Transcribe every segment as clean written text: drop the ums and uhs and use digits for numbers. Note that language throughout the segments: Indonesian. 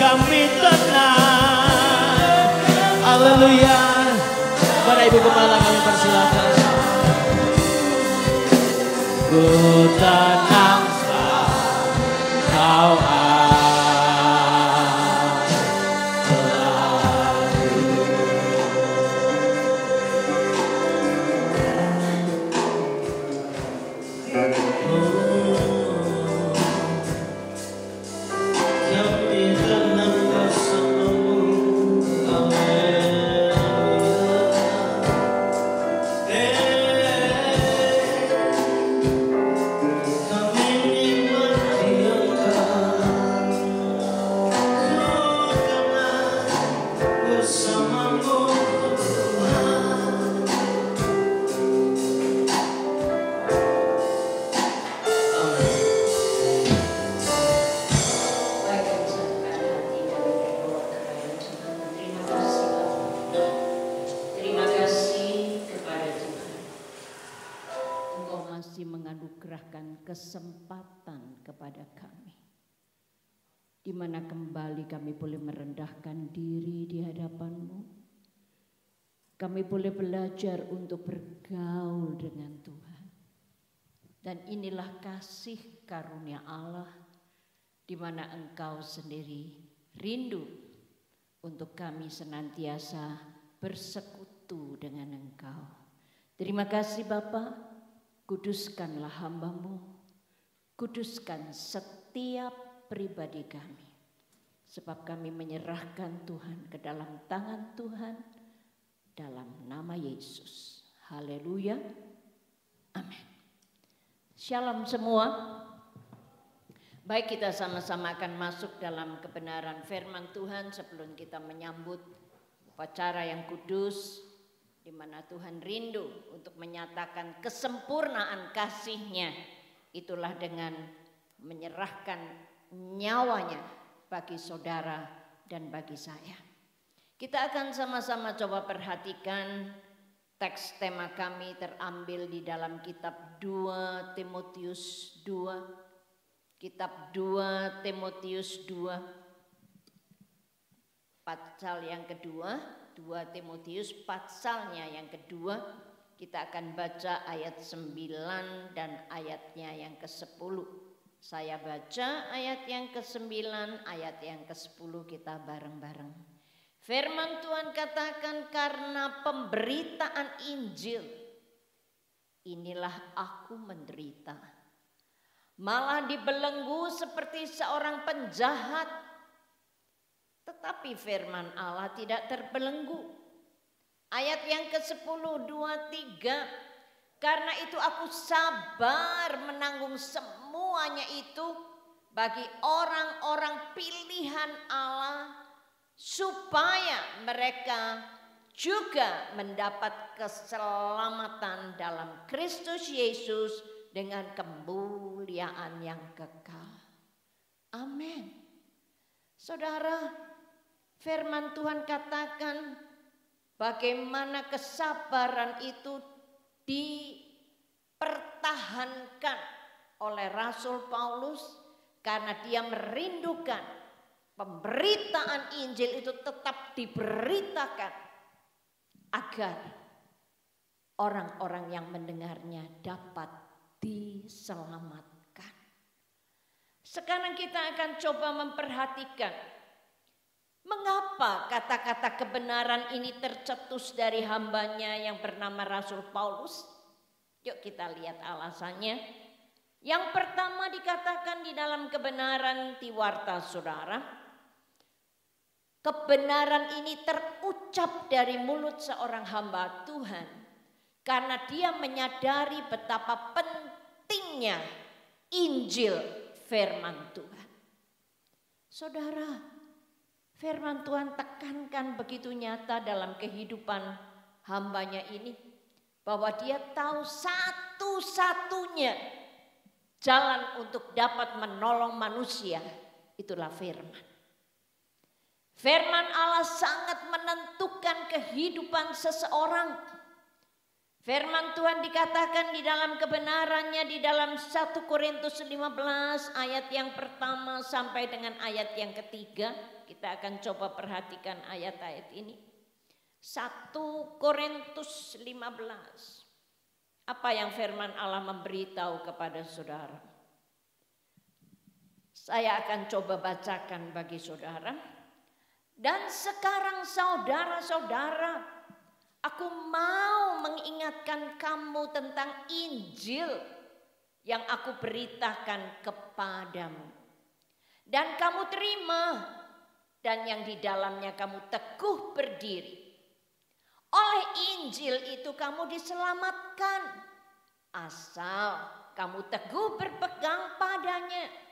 kami tenang. Haleluya. Bapak Ibu Gembala kami persilakan. Ku tenang kau kesempatan kepada kami, di mana kembali kami boleh merendahkan diri di hadapan-Mu. Kami boleh belajar untuk bergaul dengan Tuhan. Dan inilah kasih karunia Allah, di mana Engkau sendiri rindu untuk kami senantiasa bersekutu dengan Engkau. Terima kasih Bapa, kuduskanlah hamba-Mu. Kuduskan setiap pribadi kami, sebab kami menyerahkan Tuhan ke dalam tangan Tuhan, dalam nama Yesus. Haleluya, amin. Shalom semua. Baik, kita sama-sama akan masuk dalam kebenaran firman Tuhan sebelum kita menyambut upacara yang kudus, di mana Tuhan rindu untuk menyatakan kesempurnaan kasih-Nya. Itulah dengan menyerahkan nyawanya bagi saudara dan bagi saya. Kita akan sama-sama coba perhatikan teks tema kami terambil di dalam kitab 2 Timotius 2. Kitab 2 Timotius 2. Pasal yang kedua, 2 Timotius pasalnya yang kedua. Kita akan baca ayat 9 dan ayatnya yang ke-10. Saya baca ayat yang ke-9, ayat yang ke-10 kita bareng-bareng. Firman Tuhan katakan, karena pemberitaan Injil, inilah aku menderita. Malah dibelenggu seperti seorang penjahat. Tetapi firman Allah tidak terbelenggu. Ayat yang ke-10, 2-3. Karena itu aku sabar menanggung semuanya itu bagi orang-orang pilihan Allah, supaya mereka juga mendapat keselamatan dalam Kristus Yesus dengan kemuliaan yang kekal. Amin. Saudara, firman Tuhan katakan, bagaimana kesabaran itu dipertahankan oleh Rasul Paulus karena dia merindukan pemberitaan Injil itu tetap diberitakan agar orang-orang yang mendengarnya dapat diselamatkan. Sekarang kita akan coba memperhatikan mengapa kata-kata kebenaran ini tercetus dari hambanya yang bernama Rasul Paulus. Yuk kita lihat alasannya. Yang pertama dikatakan di dalam kebenaran Tiwarta saudara. Kebenaran ini terucap dari mulut seorang hamba Tuhan. Karena dia menyadari betapa pentingnya Injil firman Tuhan. Saudara, firman Tuhan tekankan begitu nyata dalam kehidupan hambanya ini, bahwa dia tahu satu-satunya jalan untuk dapat menolong manusia itulah firman. Firman Allah sangat menentukan kehidupan seseorang. Firman Tuhan dikatakan di dalam kebenarannya di dalam 1 Korintus 15 ayat yang pertama sampai dengan ayat yang ketiga. Kita akan coba perhatikan ayat-ayat ini. 1 Korintus 15. Apa yang firman Allah memberitahu kepada saudara? Saya akan coba bacakan bagi saudara. Dan sekarang saudara-saudara, aku mau mengingatkan kamu tentang Injil yang aku beritakan kepadamu. Dan kamu terima, dan yang di dalamnya kamu teguh berdiri. Oleh Injil itu kamu diselamatkan, asal kamu teguh berpegang padanya.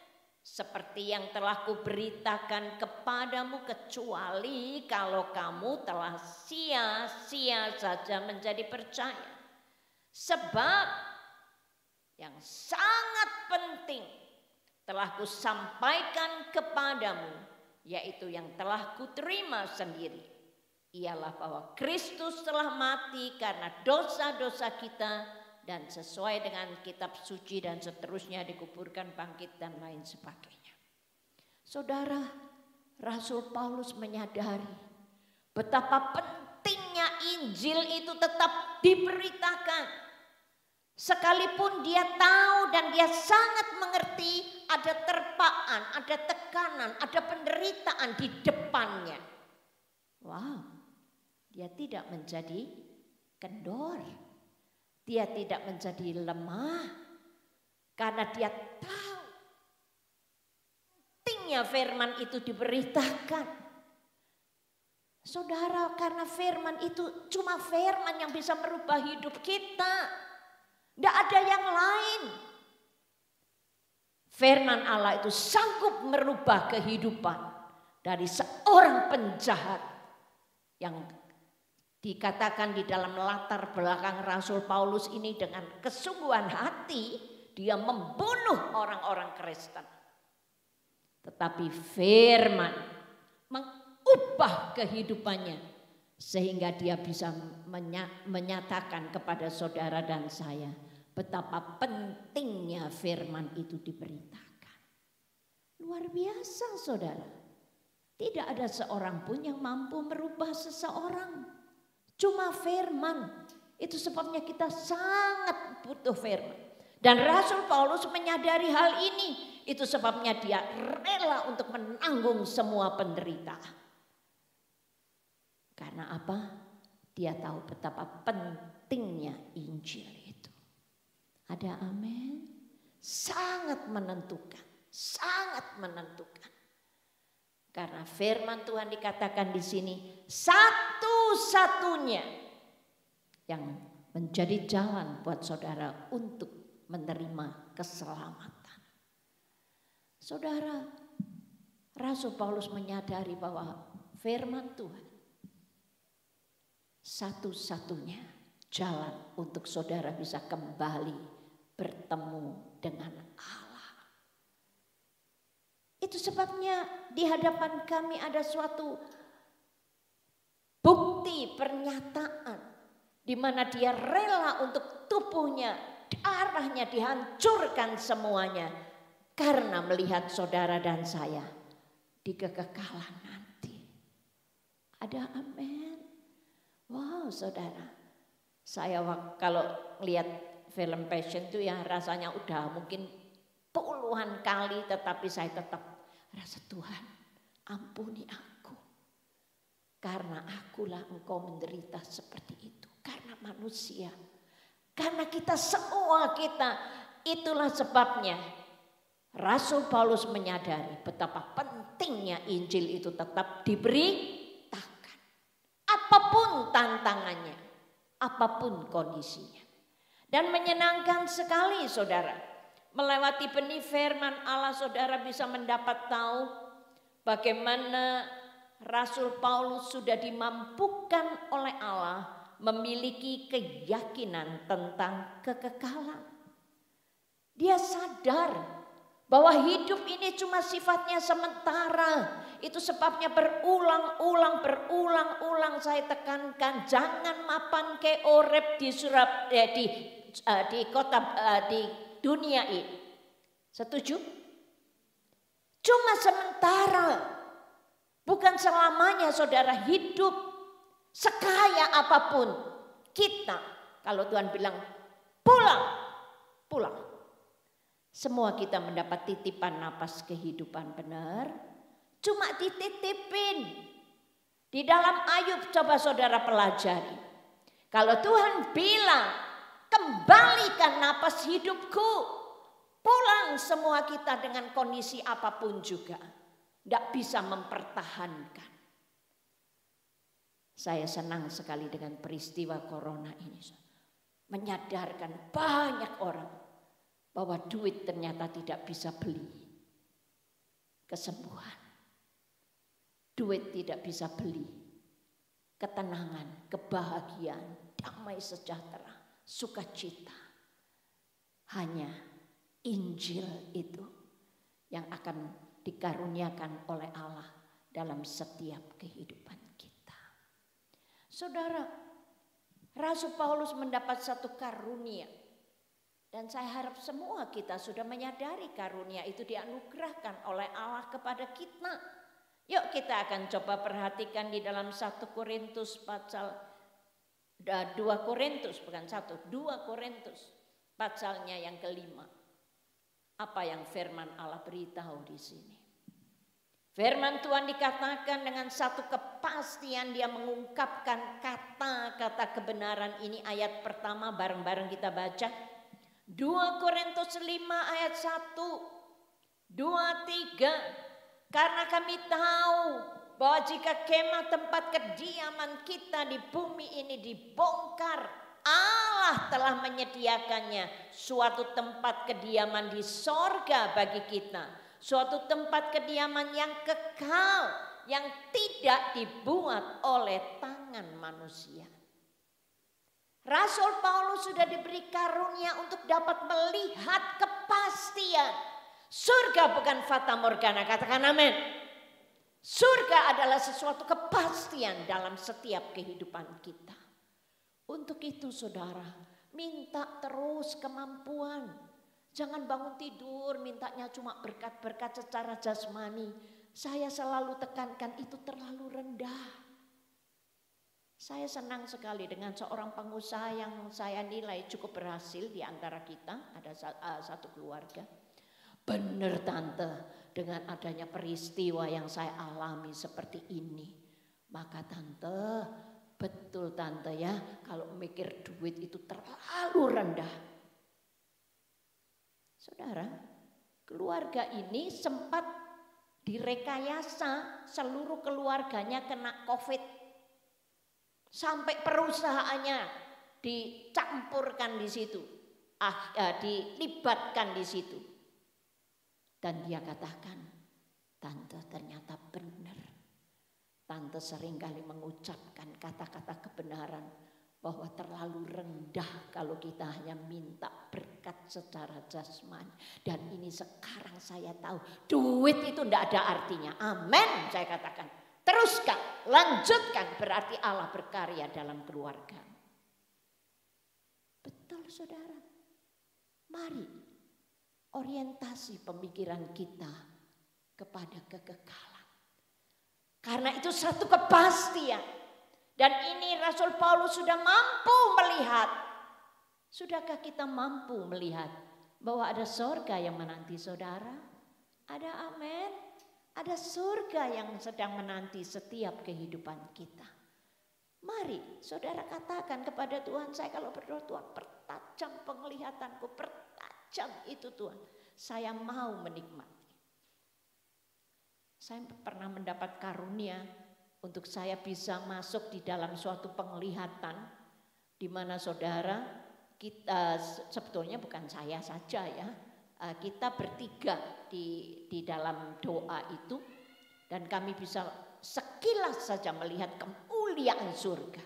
Seperti yang telah kuberitakan kepadamu, kecuali kalau kamu telah sia-sia saja menjadi percaya. Sebab yang sangat penting telah kusampaikan kepadamu, yaitu yang telah kuterima sendiri. Ialah bahwa Kristus telah mati karena dosa-dosa kita, dan sesuai dengan kitab suci dan seterusnya dikuburkan, bangkit dan lain sebagainya. Saudara, Rasul Paulus menyadari betapa pentingnya Injil itu tetap diberitakan. Sekalipun dia tahu dan dia sangat mengerti ada terpaan, ada tekanan, ada penderitaan di depannya. Wow, dia tidak menjadi kendor. Dia tidak menjadi lemah karena dia tahu pentingnya firman itu diberitakan. Saudara, karena firman itu cuma firman yang bisa merubah hidup kita. Tidak ada yang lain. Firman Allah itu sanggup merubah kehidupan dari seorang penjahat yang dikatakan di dalam latar belakang Rasul Paulus ini dengan kesungguhan hati dia membunuh orang-orang Kristen. Tetapi firman mengubah kehidupannya sehingga dia bisa menyatakan kepada saudara dan saya betapa pentingnya firman itu diberitakan. Luar biasa saudara. Tidak ada seorang pun yang mampu merubah seseorang. Cuma firman. Itu sebabnya kita sangat butuh firman. Dan Rasul Paulus menyadari hal ini. Itu sebabnya dia rela untuk menanggung semua penderitaan. Karena apa? Dia tahu betapa pentingnya Injil itu. Ada amin? Sangat menentukan. Sangat menentukan. Karena firman Tuhan dikatakan di sini satu-satunya yang menjadi jalan buat saudara untuk menerima keselamatan. Saudara, Rasul Paulus menyadari bahwa firman Tuhan satu-satunya jalan untuk saudara bisa kembali bertemu dengan Allah. Itu sebabnya di hadapan kami ada suatu bukti pernyataan di mana dia rela untuk tubuhnya, darahnya dihancurkan semuanya karena melihat saudara dan saya di kekekalan nanti. Ada amin. Wow saudara, saya kalau lihat film Passion itu ya rasanya udah mungkin puluhan kali, tetapi saya tetap rasa Tuhan ampuni aku. Karena akulah engkau menderita seperti itu. Karena manusia. Karena kita semua itulah sebabnya Rasul Paulus menyadari betapa pentingnya Injil itu tetap diberitakan. Apapun tantangannya, apapun kondisinya. Dan menyenangkan sekali saudara. Melewati benih firman Allah saudara bisa mendapat tahu bagaimana Rasul Paulus sudah dimampukan oleh Allah memiliki keyakinan tentang kekekalan. Dia sadar bahwa hidup ini cuma sifatnya sementara. Itu sebabnya berulang-ulang saya tekankan, jangan mapan ke orep di di kota di dunia ini. Setuju? Cuma sementara, bukan selamanya saudara hidup sekaya apapun kita. Kalau Tuhan bilang pulang. Semua kita mendapat titipan napas kehidupan benar. Cuma dititipin. Di dalam Ayub coba saudara pelajari. Kalau Tuhan bilang, kembalikan napas hidupku. Pulang semua kita dengan kondisi apapun juga. Tidak bisa mempertahankan. Saya senang sekali dengan peristiwa corona ini. Menyadarkan banyak orang bahwa duit ternyata tidak bisa beli kesembuhan. Duit tidak bisa beli ketenangan, kebahagiaan, damai sejahtera, sukacita. Hanya Injil itu yang akan dikaruniakan oleh Allah dalam setiap kehidupan kita. Saudara, Rasul Paulus mendapat satu karunia. Dan saya harap semua kita sudah menyadari karunia itu dianugerahkan oleh Allah kepada kita. Yuk kita akan coba perhatikan di dalam 1 Korintus pasal 2 Korintus bukan 1, 2 Korintus pasalnya yang kelima. Apa yang firman Allah beritahu di sini? Firman Tuhan dikatakan dengan satu kepastian, dia mengungkapkan kata-kata kebenaran ini. Ayat pertama bareng-bareng kita baca. 2 Korintus 5 ayat 1, 2, 3. Karena kami tahu bahwa jika kemah tempat kediaman kita di bumi ini dibongkar, Allah telah menyediakannya suatu tempat kediaman di sorga bagi kita. Suatu tempat kediaman yang kekal, yang tidak dibuat oleh tangan manusia. Rasul Paulus sudah diberi karunia untuk dapat melihat kepastian. Surga bukan fata morgana, katakan amin. Surga adalah sesuatu kepastian dalam setiap kehidupan kita. Untuk itu saudara, minta terus kemampuan. Jangan bangun tidur mintanya cuma berkat-berkat secara jasmani. Saya selalu tekankan itu terlalu rendah. Saya senang sekali dengan seorang pengusaha yang saya nilai cukup berhasil di antara kita. Ada satu keluarga. Benar tante, dengan adanya peristiwa yang saya alami seperti ini. Maka tante, betul tante ya, kalau mikir duit itu terlalu rendah. Saudara, keluarga ini sempat direkayasa seluruh keluarganya kena COVID. Sampai perusahaannya dicampurkan di situ, dilibatkan di situ. Dan dia katakan, tante ternyata benar. Tante seringkali mengucapkan kata-kata kebenaran bahwa terlalu rendah kalau kita hanya minta berkat secara jasmani. Dan ini sekarang saya tahu, duit itu tidak ada artinya. Amin, saya katakan. Teruskan, lanjutkan, berarti Allah berkarya dalam keluarga. Betul saudara. Mari orientasi pemikiran kita kepada kekekalan. Karena itu satu kepastian. Dan ini Rasul Paulus sudah mampu melihat. Sudahkah kita mampu melihat bahwa ada surga yang menanti saudara? Ada amin. Ada surga yang sedang menanti setiap kehidupan kita. Mari saudara katakan kepada Tuhan, saya kalau berdoa Tuhan pertajam penglihatanku, pertajam itu Tuhan. Saya mau menikmati. Saya pernah mendapat karunia untuk saya bisa masuk di dalam suatu penglihatan di mana saudara kita sebetulnya bukan saya saja ya. Kita bertiga di dalam doa itu dan kami bisa sekilas saja melihat kemuliaan surga.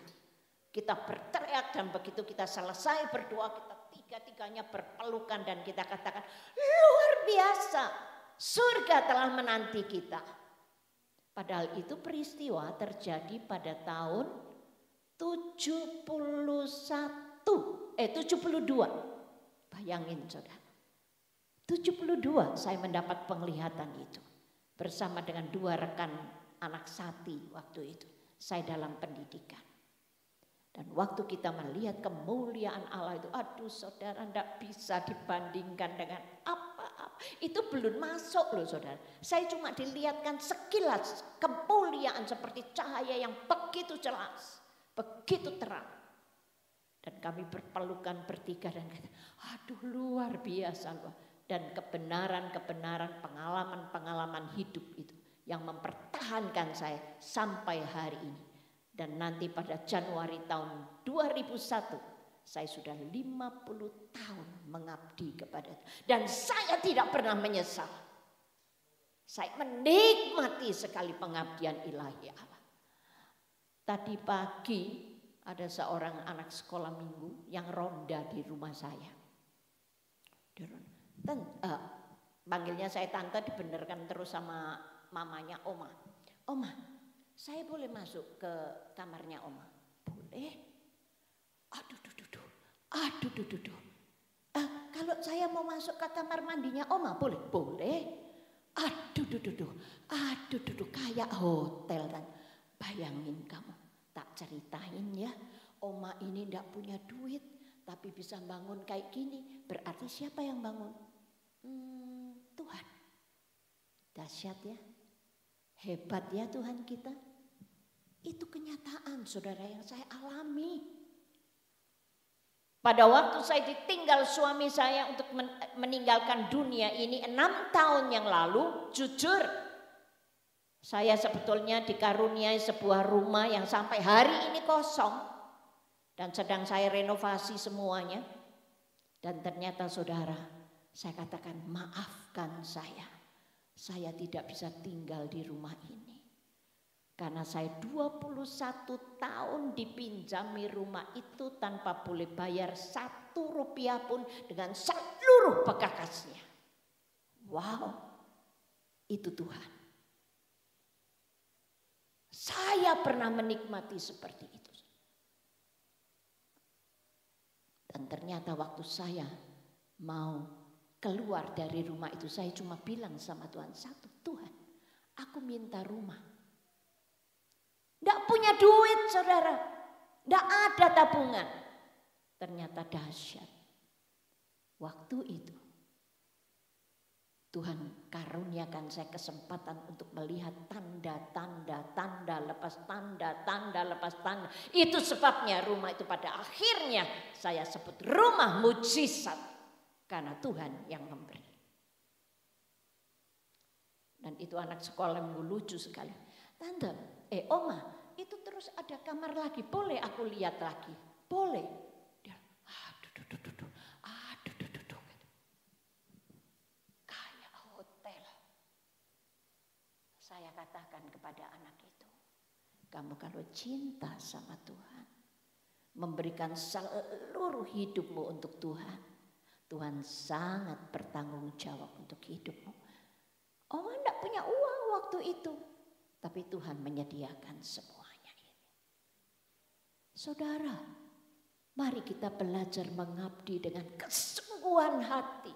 Kita berteriak dan begitu kita selesai berdoa kita tiga-tiganya berpelukan dan kita katakan luar biasa, surga telah menanti kita. Padahal itu peristiwa terjadi pada tahun 72. Bayangin saudara. 72 saya mendapat penglihatan itu. Bersama dengan 2 rekan anak Sati waktu itu. Saya dalam pendidikan. Dan waktu kita melihat kemuliaan Allah itu, aduh saudara, tidak bisa dibandingkan dengan apa-apa. Itu belum masuk loh saudara. Saya cuma dilihatkan sekilas kemuliaan seperti cahaya yang begitu jelas, begitu terang. Dan kami berpelukan bertiga dan kata, aduh luar biasa loh. Dan kebenaran-kebenaran, pengalaman-pengalaman hidup itu yang mempertahankan saya sampai hari ini. Dan nanti pada Januari tahun 2001 saya sudah 50 tahun mengabdi kepada Tuhan. Dan saya tidak pernah menyesal. Saya menikmati sekali pengabdian ilahi Allah. Tadi pagi ada seorang anak sekolah minggu yang ronda di rumah saya. Panggilnya saya tante, dibenarkan terus sama mamanya Oma. Oma, saya boleh masuk ke kamarnya Oma? Boleh. Aduh. Kalau saya mau masuk ke kamar mandinya Oma boleh? Boleh. Aduh, kayak hotel kan. Bayangin kamu, tak ceritain ya. Oma ini ndak punya duit, tapi bisa bangun kayak gini. Berarti siapa yang bangun? Tuhan. Dahsyat ya. Hebat ya Tuhan kita. Itu kenyataan saudara yang saya alami. Pada waktu saya ditinggal suami saya untuk meninggalkan dunia ini 6 tahun yang lalu, jujur saya sebetulnya dikaruniai sebuah rumah yang sampai hari ini kosong. Dan sedang saya renovasi semuanya. Dan ternyata saudara, saya katakan maafkan saya. Saya tidak bisa tinggal di rumah ini. Karena saya 21 tahun dipinjami rumah itu tanpa boleh bayar 1 rupiah pun dengan seluruh bekakasnya. Wow, itu Tuhan. Saya pernah menikmati seperti itu. Dan ternyata waktu saya mau keluar dari rumah itu, saya cuma bilang sama Tuhan satu, Tuhan, aku minta rumah. Tidak punya duit saudara, tidak ada tabungan. Ternyata dahsyat. Waktu itu Tuhan karuniakan saya kesempatan untuk melihat tanda lepas tanda lepas tanda. Itu sebabnya rumah itu pada akhirnya saya sebut rumah mujizat. Karena Tuhan yang memberi. Dan itu anak sekolah yang lucu sekali. Tante, Oma, itu terus ada kamar lagi, boleh aku lihat lagi? Boleh. Dia, aduh. Kayak hotel. Saya katakan kepada anak itu, kamu kalau cinta sama Tuhan, memberikan seluruh hidupmu untuk Tuhan, Tuhan sangat bertanggung jawab untuk hidupmu. Oma enggak punya uang waktu itu. Tapi Tuhan menyediakan semuanya ini. Saudara, mari kita belajar mengabdi dengan kesungguhan hati.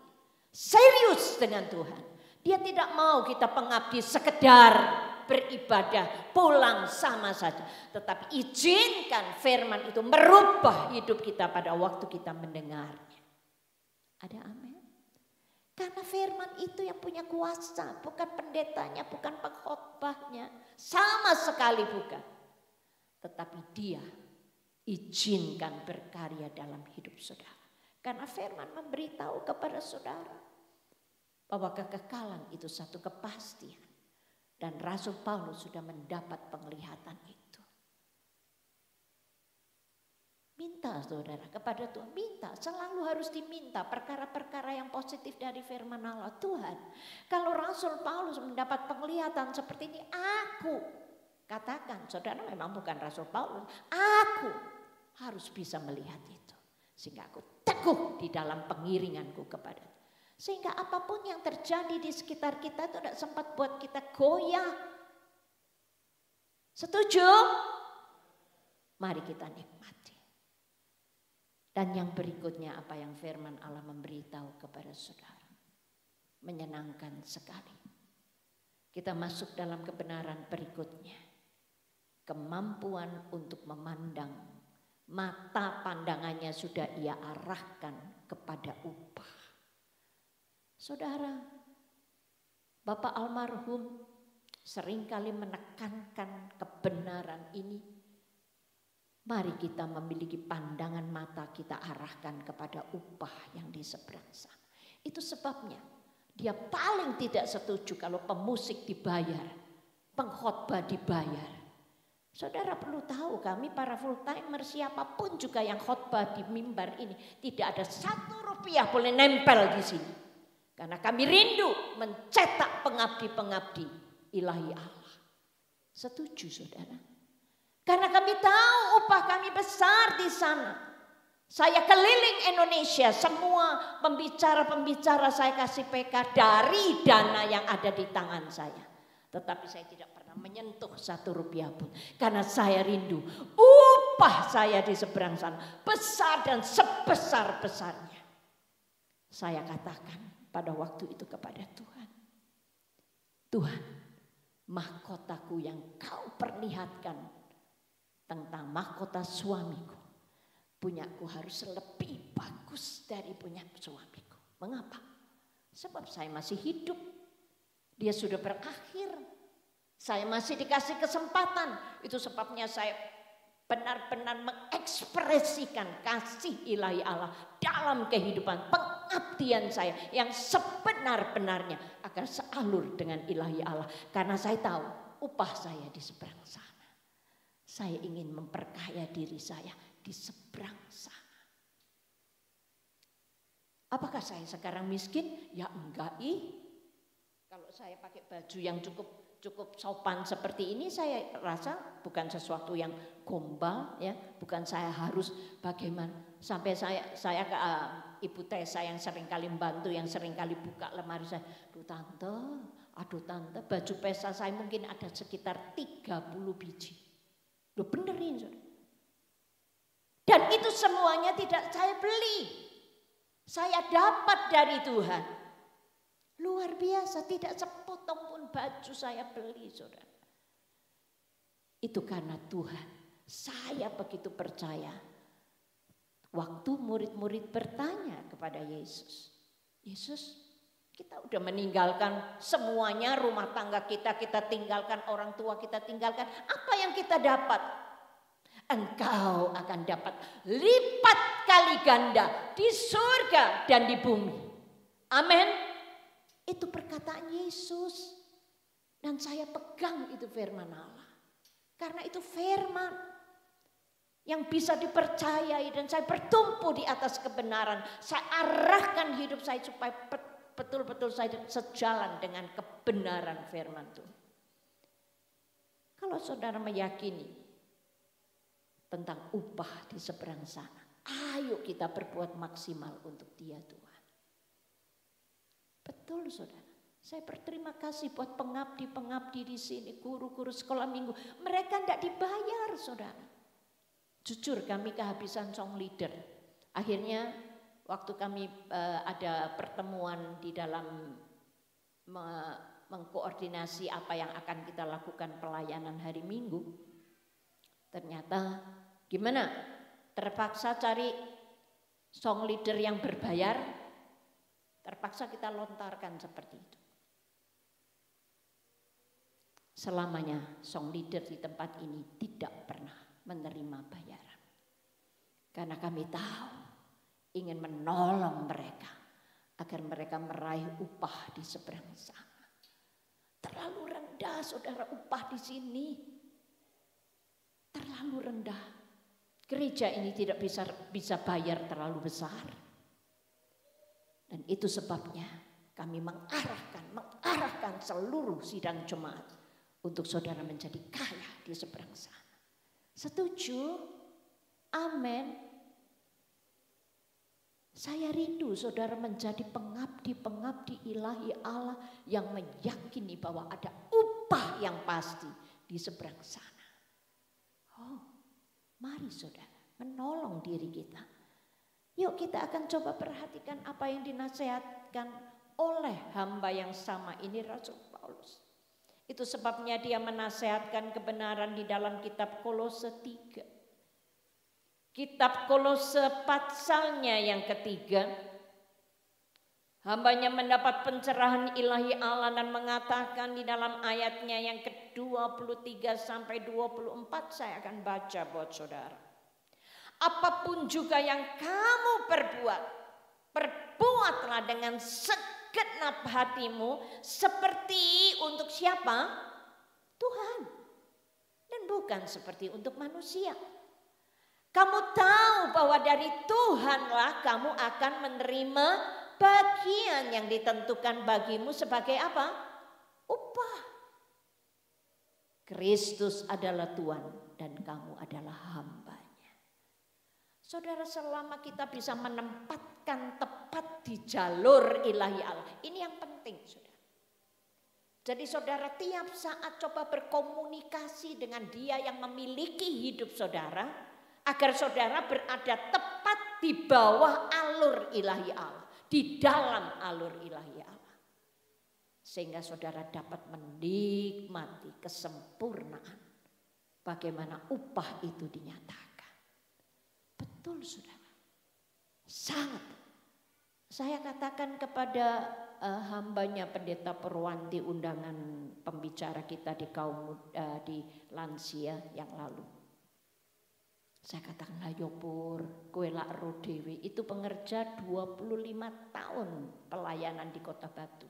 Serius dengan Tuhan. Dia tidak mau kita pengabdi sekedar beribadah, pulang sama saja. Tetapi izinkan firman itu merubah hidup kita pada waktu kita mendengarnya. Ada amin? Karena firman itu yang punya kuasa, bukan pendetanya, bukan pengkhotbahnya, sama sekali bukan. Tetapi dia izinkan berkarya dalam hidup saudara. Karena firman memberitahu kepada saudara bahwa kekekalan itu satu kepastian. Dan Rasul Paulus sudah mendapat penglihatan itu. Minta saudara kepada Tuhan, minta, selalu harus diminta perkara-perkara yang positif dari firman Allah. Tuhan, kalau Rasul Paulus mendapat penglihatan seperti ini, aku katakan, saudara memang bukan Rasul Paulus, aku harus bisa melihat itu. Sehingga aku teguh di dalam pengiringanku kepada Tuhan. Sehingga apapun yang terjadi di sekitar kita itu tidak sempat buat kita goyah. Setuju? Mari kita nikmati. Dan yang berikutnya apa yang firman Allah memberitahu kepada saudara. Menyenangkan sekali. Kita masuk dalam kebenaran berikutnya. Kemampuan untuk memandang. Mata pandangannya sudah ia arahkan kepada upah. Saudara, Bapak almarhum seringkali menekankan kebenaran ini. Mari kita memiliki pandangan mata kita arahkan kepada upah yang di seberang sana. Itu sebabnya dia paling tidak setuju kalau pemusik dibayar, pengkhotbah dibayar. Saudara perlu tahu kami para full timer siapapun juga yang khotbah di mimbar ini tidak ada 1 rupiah boleh nempel di sini. Karena kami rindu mencetak pengabdi-pengabdi ilahi Allah. Setuju saudara? Karena kami tahu upah kami besar di sana. Saya keliling Indonesia, semua pembicara-pembicara saya kasih PK dari dana yang ada di tangan saya. Tetapi saya tidak pernah menyentuh 1 rupiah pun. Karena saya rindu upah saya di seberang sana besar dan sebesar-besarnya. Saya katakan pada waktu itu kepada Tuhan. Tuhan, mahkotaku yang kau perlihatkan tentang mahkota suamiku. Punyaku harus lebih bagus dari punya suamiku. Mengapa? Sebab saya masih hidup. Dia sudah berakhir. Saya masih dikasih kesempatan. Itu sebabnya saya benar-benar mengekspresikan kasih ilahi Allah dalam kehidupan pengabdian saya yang sebenar-benarnya agar sealur dengan ilahi Allah. Karena saya tahu upah saya di seberang sana. Saya ingin memperkaya diri saya di seberang sana. Apakah saya sekarang miskin? Ya enggak. Kalau saya pakai baju yang cukup sopan seperti ini, saya rasa bukan sesuatu yang gombal, ya. Bukan saya harus bagaimana. Sampai saya ke Ibu Tessa yang sering kali membantu, yang sering kali buka lemari saya. Aduh tante, baju pesta saya mungkin ada sekitar 30 biji. Loh benerin saudara. Dan itu semuanya tidak saya beli. Saya dapat dari Tuhan. Luar biasa, tidak sepotong pun baju saya beli saudara. Itu karena Tuhan. Saya begitu percaya. Waktu murid-murid bertanya kepada Yesus. Yesus, kita udah meninggalkan semuanya, rumah tangga kita tinggalkan, orang tua kita tinggalkan. Apa yang kita dapat? Engkau akan dapat lipat kali ganda di surga dan di bumi. Amin. Itu perkataan Yesus. Dan saya pegang itu firman Allah. Karena itu firman yang bisa dipercayai dan saya bertumpu di atas kebenaran. Saya arahkan hidup saya supaya betul-betul saya sejalan dengan kebenaran firman Tuhan. Kalau saudara meyakini tentang upah di seberang sana, ayo kita berbuat maksimal untuk dia Tuhan. Betul saudara. Saya berterima kasih buat pengabdi-pengabdi di sini, guru-guru sekolah minggu. Mereka tidak dibayar saudara. Jujur kami kehabisan song leader. Akhirnya waktu kami ada pertemuan di dalam mengkoordinasi apa yang akan kita lakukan pelayanan hari Minggu. Ternyata gimana? Terpaksa cari song leader yang berbayar. Terpaksa kita lontarkan seperti itu. Selamanya song leader di tempat ini tidak pernah menerima bayaran. Karena kami tahu ingin menolong mereka agar mereka meraih upah di seberang sana. Terlalu rendah saudara upah di sini. Terlalu rendah. Gereja ini tidak bisa bayar terlalu besar. Dan itu sebabnya kami mengarahkan seluruh sidang jemaat untuk saudara menjadi kaya di seberang sana. Setuju? Amin. Saya rindu saudara menjadi pengabdi-pengabdi ilahi Allah yang meyakini bahwa ada upah yang pasti di seberang sana. Oh, mari saudara menolong diri kita. Yuk kita akan coba perhatikan apa yang dinasihatkan oleh hamba yang sama ini, Rasul Paulus. Itu sebabnya dia menasihatkan kebenaran di dalam kitab Kolose 3. Kitab Kolose pasalnya yang ketiga. Hambanya mendapat pencerahan ilahi Allah dan mengatakan di dalam ayatnya yang ke-23 sampai 24, saya akan baca buat saudara. Apapun juga yang kamu perbuat, perbuatlah dengan segenap hatimu seperti untuk siapa? Tuhan. Dan bukan seperti untuk manusia. Kamu tahu bahwa dari Tuhanlah kamu akan menerima bagian yang ditentukan bagimu sebagai apa? Upah. Kristus adalah Tuhan dan kamu adalah hambanya. Saudara, selama kita bisa menempatkan tepat di jalur ilahi Allah. Ini yang penting, saudara. Jadi saudara tiap saat coba berkomunikasi dengan Dia yang memiliki hidup saudara. Agar saudara berada tepat di bawah alur ilahi Allah. Di dalam alur ilahi Allah. Sehingga saudara dapat menikmati kesempurnaan. Bagaimana upah itu dinyatakan. Betul saudara. Sangat. Saya katakan kepada hambanya Pendeta Purwanti, undangan pembicara kita di kaum di lansia yang lalu. Saya katakan, ayo Pur, kowe lak ro dhewe itu pengerja 25 tahun pelayanan di Kota Batu.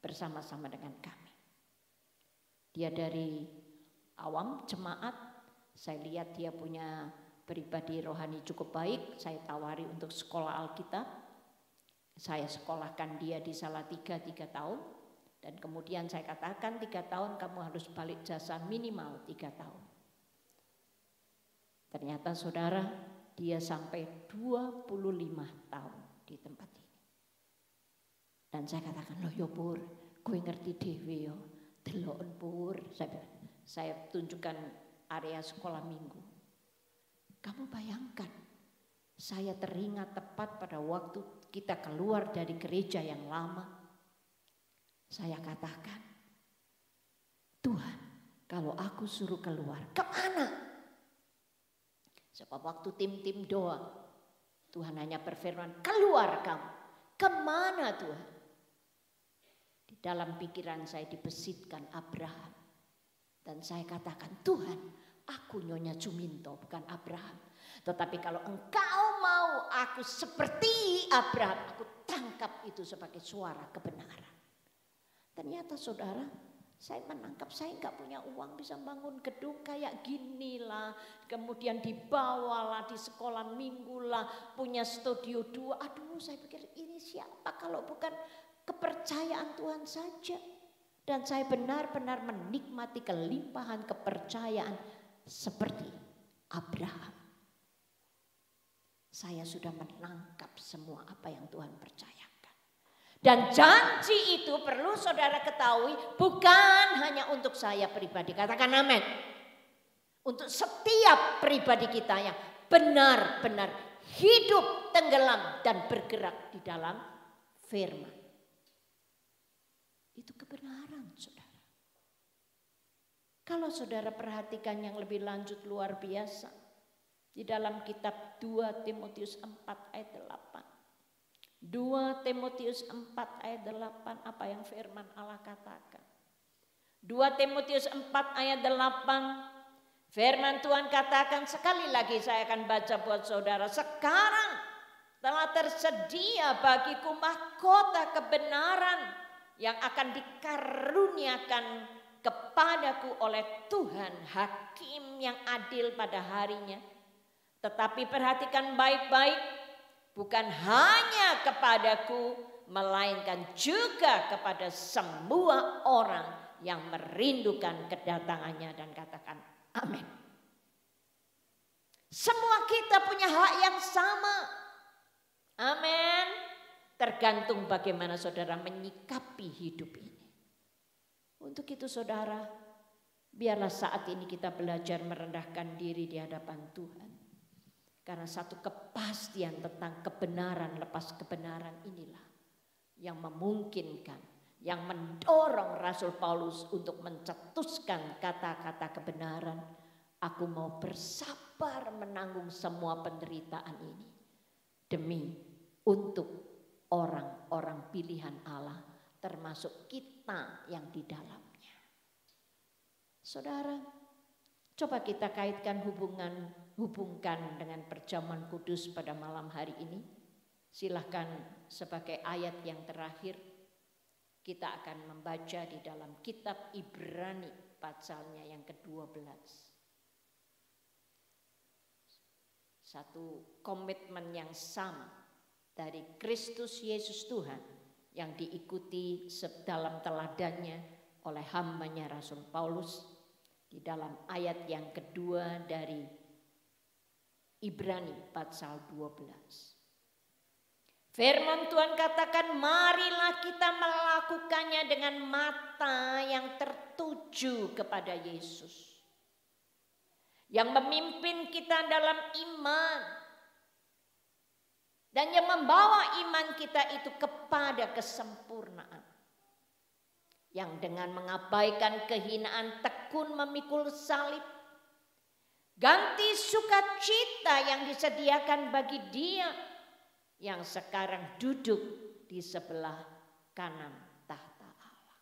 Bersama-sama dengan kami. Dia dari awam jemaat, saya lihat dia punya pribadi rohani cukup baik, saya tawari untuk sekolah Alkitab. Saya sekolahkan dia di Salatiga 3 tahun. Dan kemudian saya katakan 3 tahun kamu harus balik jasa minimal 3 tahun. Ternyata saudara dia sampai 25 tahun di tempat ini. Dan saya katakan, loh yo Pur, gue ngerti dewe yo. Deloken Pur, saya tunjukkan area sekolah minggu. Kamu bayangkan, saya teringat tepat pada waktu kita keluar dari gereja yang lama. Saya katakan, Tuhan, kalau aku suruh keluar, kemana? Sebab waktu tim-tim doa, Tuhan hanya berfirman, keluar kamu. Kemana Tuhan? Di dalam pikiran saya dibesitkan Abraham. Dan saya katakan, Tuhan, aku Nyonya Juminto, bukan Abraham. Tetapi kalau engkau mau aku seperti Abraham, aku tangkap itu sebagai suara kebenaran. Ternyata saudara, saya menangkap saya nggak punya uang bisa bangun gedung kayak gini lah. Kemudian dibawalah di sekolah minggu lah, punya studio 2. Aduh, saya pikir ini siapa kalau bukan kepercayaan Tuhan saja. Dan saya benar-benar menikmati kelimpahan kepercayaan seperti Abraham. Saya sudah menangkap semua apa yang Tuhan percayakan. Dan janji itu perlu saudara ketahui bukan hanya untuk saya pribadi. Katakan amin. Untuk setiap pribadi kita yang benar-benar hidup tenggelam dan bergerak di dalam firman. Itu kebenaran saudara. Kalau saudara perhatikan yang lebih lanjut luar biasa. Di dalam kitab 2 Timotius 4 ayat 8. 2 Timotius 4 ayat 8 apa yang firman Allah katakan. 2 Timotius 4 ayat 8 firman Tuhan katakan, sekali lagi saya akan baca buat saudara. Sekarang telah tersedia bagiku mahkota kebenaran yang akan dikaruniakan kepadaku oleh Tuhan Hakim yang adil pada harinya. Tetapi perhatikan baik-baik. Bukan hanya kepadaku, melainkan juga kepada semua orang yang merindukan kedatangannya, dan katakan amin. Semua kita punya hak yang sama. Amin. Tergantung bagaimana saudara menyikapi hidup ini. Untuk itu saudara, Biarlah saat ini kita belajar merendahkan diri di hadapan Tuhan. Karena satu kepastian tentang kebenaran lepas kebenaran inilah yang memungkinkan, yang mendorong Rasul Paulus untuk mencetuskan kata-kata kebenaran. Aku mau bersabar menanggung semua penderitaan ini demi untuk orang-orang pilihan Allah, termasuk kita yang di dalamnya. Saudara, coba kita kaitkan hubungkan dengan perjamuan kudus pada malam hari ini. Silahkan sebagai ayat yang terakhir kita akan membaca di dalam kitab Ibrani pasalnya yang ke-12. Satu komitmen yang sama dari Kristus Yesus Tuhan yang diikuti dalam teladannya oleh hambanya Rasul Paulus di dalam ayat yang kedua dari Ibrani pasal 12. Firman Tuhan katakan, marilah kita melakukannya dengan mata yang tertuju kepada Yesus, yang memimpin kita dalam iman dan yang membawa iman kita itu kepada kesempurnaan, yang dengan mengabaikan kehinaan tekun memikul salib, ganti sukacita yang disediakan bagi Dia yang sekarang duduk di sebelah kanan tahta Allah.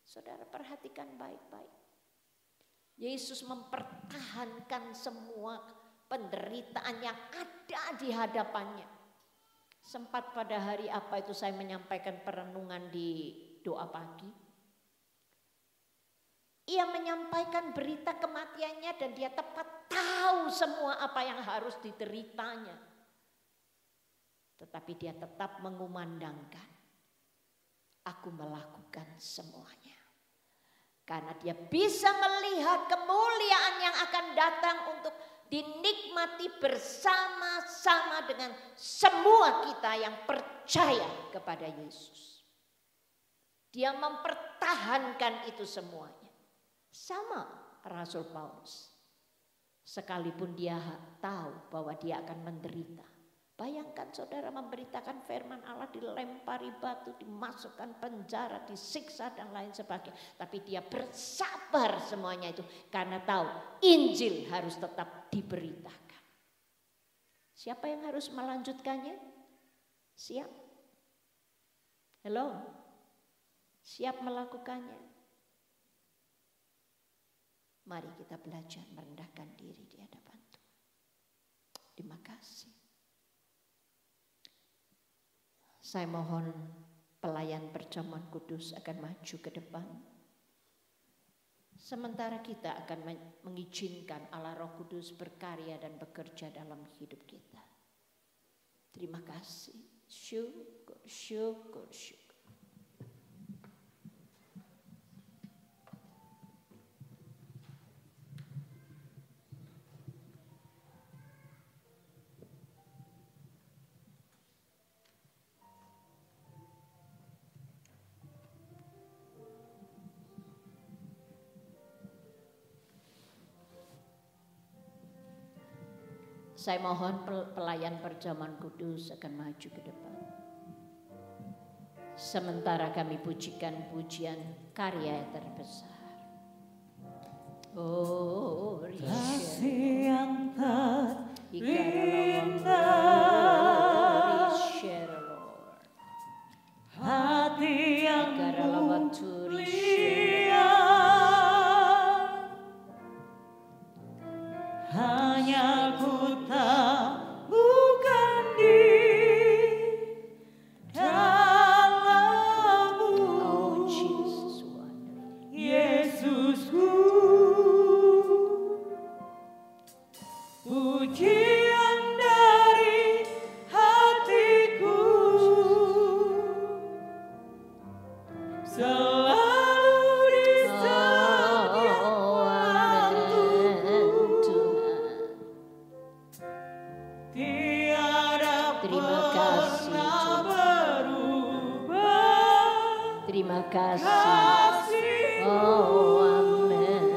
Saudara, perhatikan baik-baik. Yesus mempertahankan semua penderitaan yang ada di hadapannya. Sempat pada hari apa itu saya menyampaikan perenungan di doa pagi. Ia menyampaikan berita kematiannya dan dia tepat tahu semua apa yang harus dideritanya. Tetapi dia tetap mengumandangkan, aku melakukan semuanya. Karena dia bisa melihat kemuliaan yang akan datang untuk dinikmati bersama-sama dengan semua kita yang percaya kepada Yesus. Dia mempertahankan itu semuanya. Sama Rasul Paulus. Sekalipun dia tahu bahwa dia akan menderita. Bayangkan saudara memberitakan firman Allah, dilempari batu, dimasukkan penjara, disiksa dan lain sebagainya. Tapi dia bersabar semuanya itu karena tahu Injil harus tetap diberitakan. Siapa yang harus melanjutkannya? Siap? Hello? Siap melakukannya? Mari kita belajar merendahkan diri di hadapan Tuhan. Terima kasih. Saya mohon pelayan perjamuan kudus akan maju ke depan. Sementara kita akan mengizinkan Allah Roh Kudus berkarya dan bekerja dalam hidup kita. Terima kasih. Syukur, syukur, syukur. Saya mohon pelayan perjamuan kudus akan maju ke depan. Sementara kami pujikan pujian karya yang terbesar. Oh, kasih yang tak hati yang mulia, hanya ku taburkan di dalam-Mu, Yesusku. Pujian dari hatiku selalu di setiap waktu. Tiada pernah berubah. Terima kasih. Oh, amin.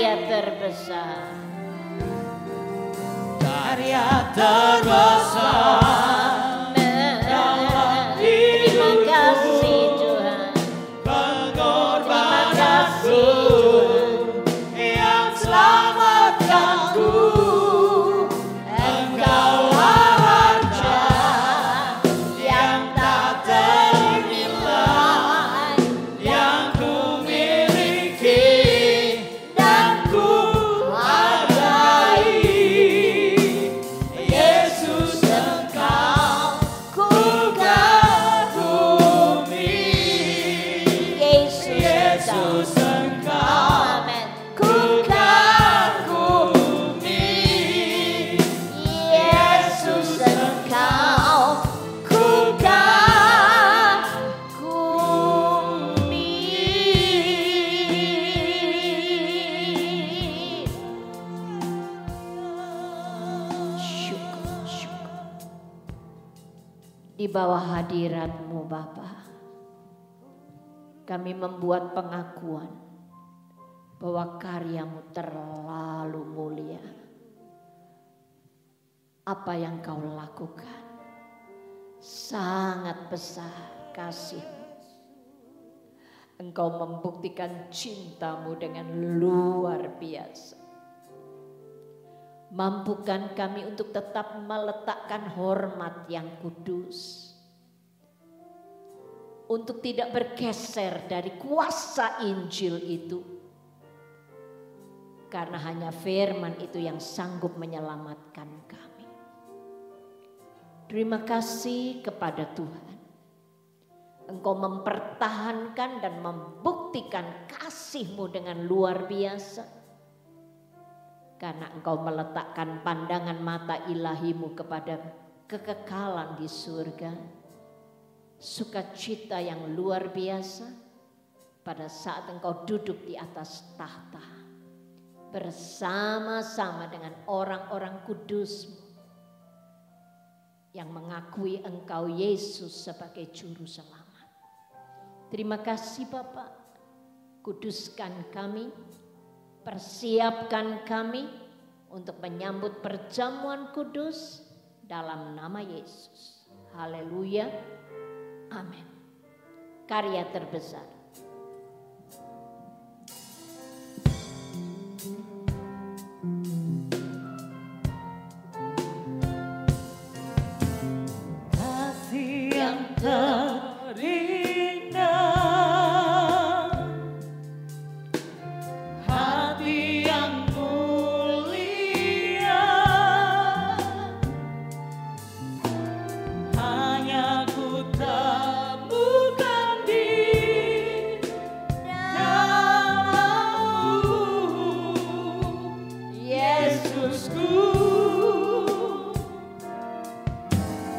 karya terbesar. Karya terbesar. Terima kasih Tuhan. Pengorbananku yang selamatkanku. Engkaulah Raja yang tak ternilai, yang ku miliki dan ku hargai. Yesus Engkau ku kagumi. Yesus Engkau Amin. ku kagumi. Yesus Engkau ku kagumi. Syukur. Di bawah hadirat-Mu Bapa, kami membuat pengakuan bahwa karya-Mu terlalu mulia. Apa yang Kau lakukan sangat besar kasih-Mu. Engkau membuktikan cinta-Mu dengan luar biasa. Mampukan kami untuk tetap meletakkan hormat yang kudus, untuk tidak bergeser dari kuasa Injil itu, karena hanya firman itu yang sanggup menyelamatkan kami. Terima kasih kepada Tuhan. Engkau mempertahankan dan membuktikan kasih-Mu dengan luar biasa. Karena Engkau meletakkan pandangan mata ilahi-Mu kepada kekekalan di surga. Sukacita yang luar biasa pada saat Engkau duduk di atas tahta. Bersama-sama dengan orang-orang kudus-Mu yang mengakui Engkau Yesus sebagai Juru Selamat. Terima kasih Bapa, kuduskan kami, persiapkan kami untuk menyambut perjamuan kudus dalam nama Yesus. Haleluya, amin. Karya terbesar. kasih yang terindah, hati yang mulia, hanya ku temukan di dalam-Mu, Yesusku.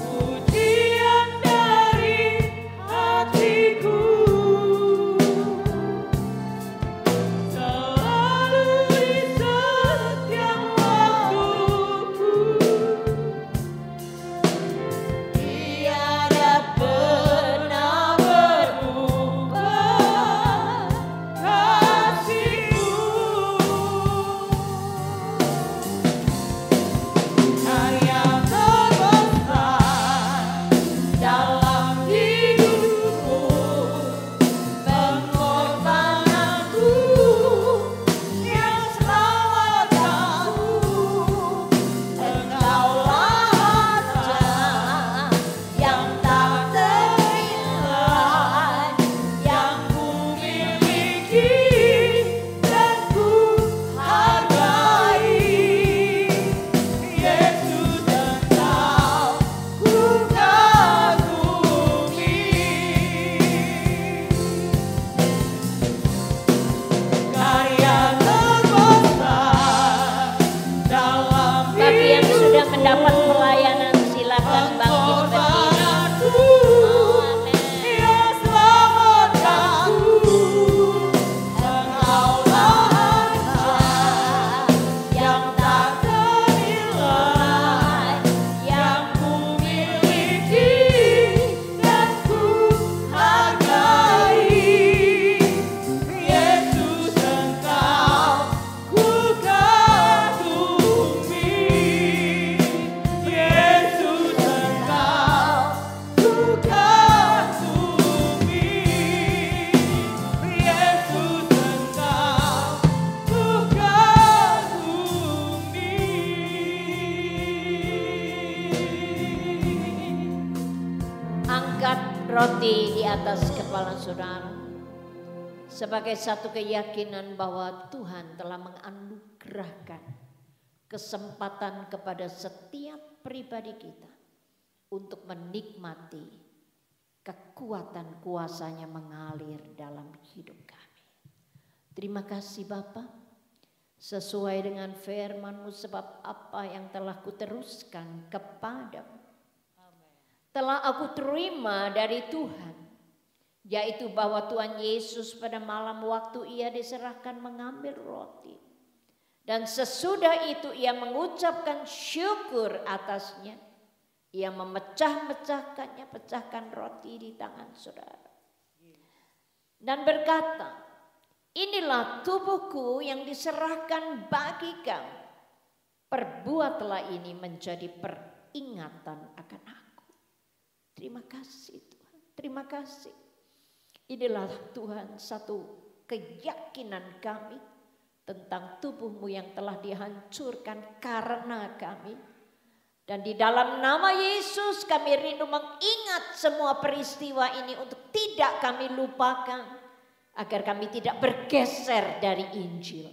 Pujian dari hatiku, selalu di setiap waktuku, tiada pernah berubah kasih-Mu. Karya terbesar dalam hidupku, pengorbananku yang selamatkanku. Engkaulah Raja yang tak ternilai, yang ku miliki dan ku hargai. Yesus Engkau ku kagumi. Karya terbesar dalam Bagi yang sudah mendapat pelayanan silakan bangkit berdiri. pengorbananku yang selamatkanku. Engkaulah Raja yang tak ternilai, yang ku miliki dan ku hargai. Yesus Engkau ku roti di atas kepala saudara sebagai satu keyakinan bahwa Tuhan telah menganugerahkan kesempatan kepada setiap pribadi kita untuk menikmati kekuatan kuasa-Nya mengalir dalam hidup kami. Terima kasih Bapa, sesuai dengan firman-Mu, sebab apa yang telah kuteruskan kepadamu telah aku terima dari Tuhan, yaitu bahwa Tuhan Yesus pada malam waktu Ia diserahkan mengambil roti, dan sesudah itu Ia mengucapkan syukur atasnya. Ia memecah-mecahkannya, pecahkan roti di tangan saudara, dan berkata, inilah tubuhku yang diserahkan bagi kamu. Perbuatlah ini menjadi peringatan akan aku. Terima kasih Tuhan, terima kasih. Inilah Tuhan satu keyakinan kami tentang tubuh-Mu yang telah dihancurkan karena kami. Dan di dalam nama Yesus kami rindu mengingat semua peristiwa ini untuk tidak kami lupakan, agar kami tidak bergeser dari Injil.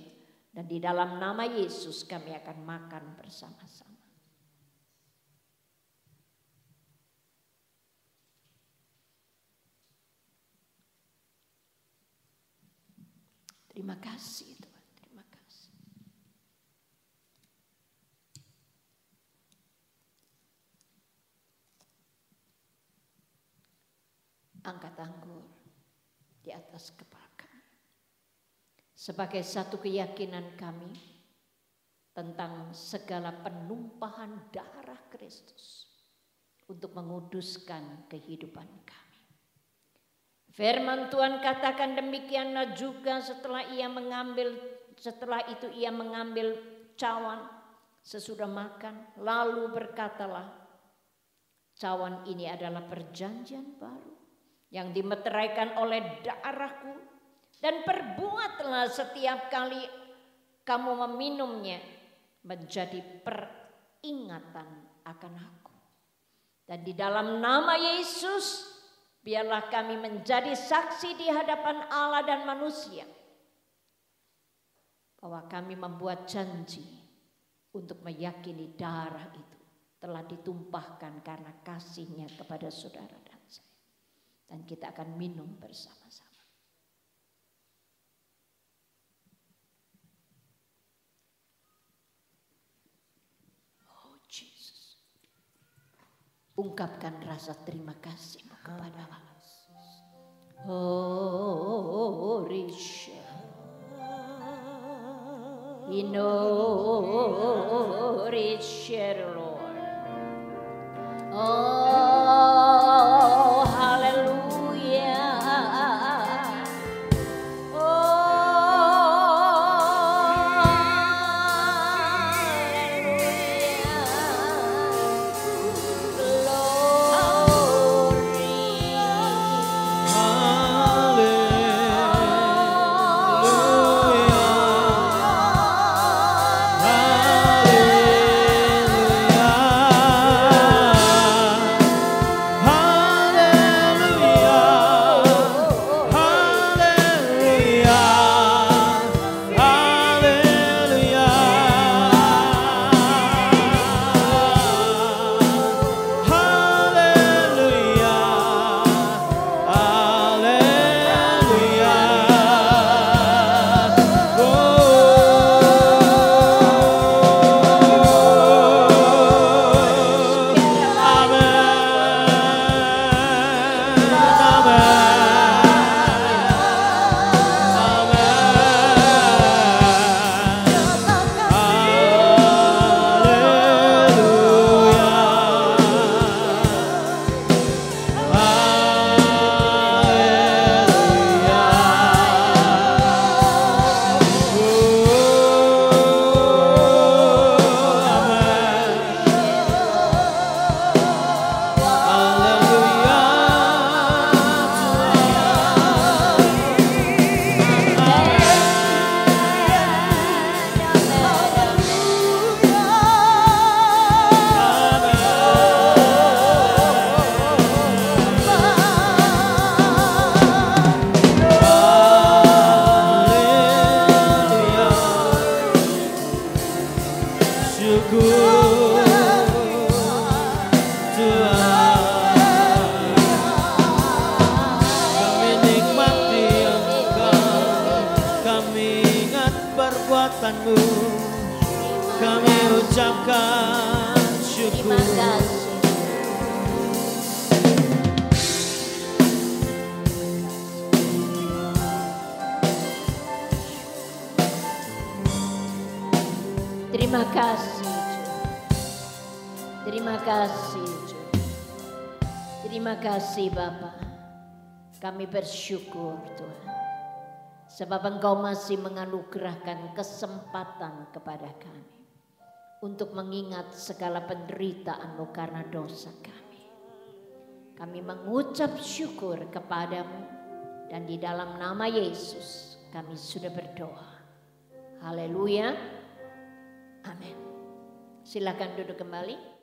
Dan di dalam nama Yesus kami akan makan bersama-sama. Terima kasih Tuhan, terima kasih. Angkat anggur di atas kepala kami sebagai satu keyakinan kami tentang segala penumpahan darah Kristus untuk menguduskan kehidupan kami. Firman Tuhan katakan demikianlah juga setelah itu ia mengambil cawan sesudah makan, lalu berkatalah, cawan ini adalah perjanjian baru yang dimeteraikan oleh darahku, dan perbuatlah setiap kali kamu meminumnya menjadi peringatan akan aku. Dan di dalam nama Yesus biarlah kami menjadi saksi di hadapan Allah dan manusia bahwa kami membuat janji untuk meyakini darah itu telah ditumpahkan karena kasih-Nya kepada saudara dan saya. Dan kita akan minum bersama-sama. Oh Jesus, ungkapkan rasa terima kasih kepada Allah. Oh Risha, Risha Lord. Oh hallelujah. syukur Tuhan. Kami nikmati Engkau, kami ingat perbuatan-Mu, kami ucapkan syukur. Terima kasih. Terima kasih, terima kasih, terima kasih Bapa. Kami bersyukur Tuhan, sebab Engkau masih menganugerahkan kesempatan kepada kami untuk mengingat segala penderitaan-Mu karena dosa kami. Kami mengucap syukur kepadamu dan di dalam nama Yesus kami sudah berdoa. Haleluya. Amin. Silakan duduk kembali.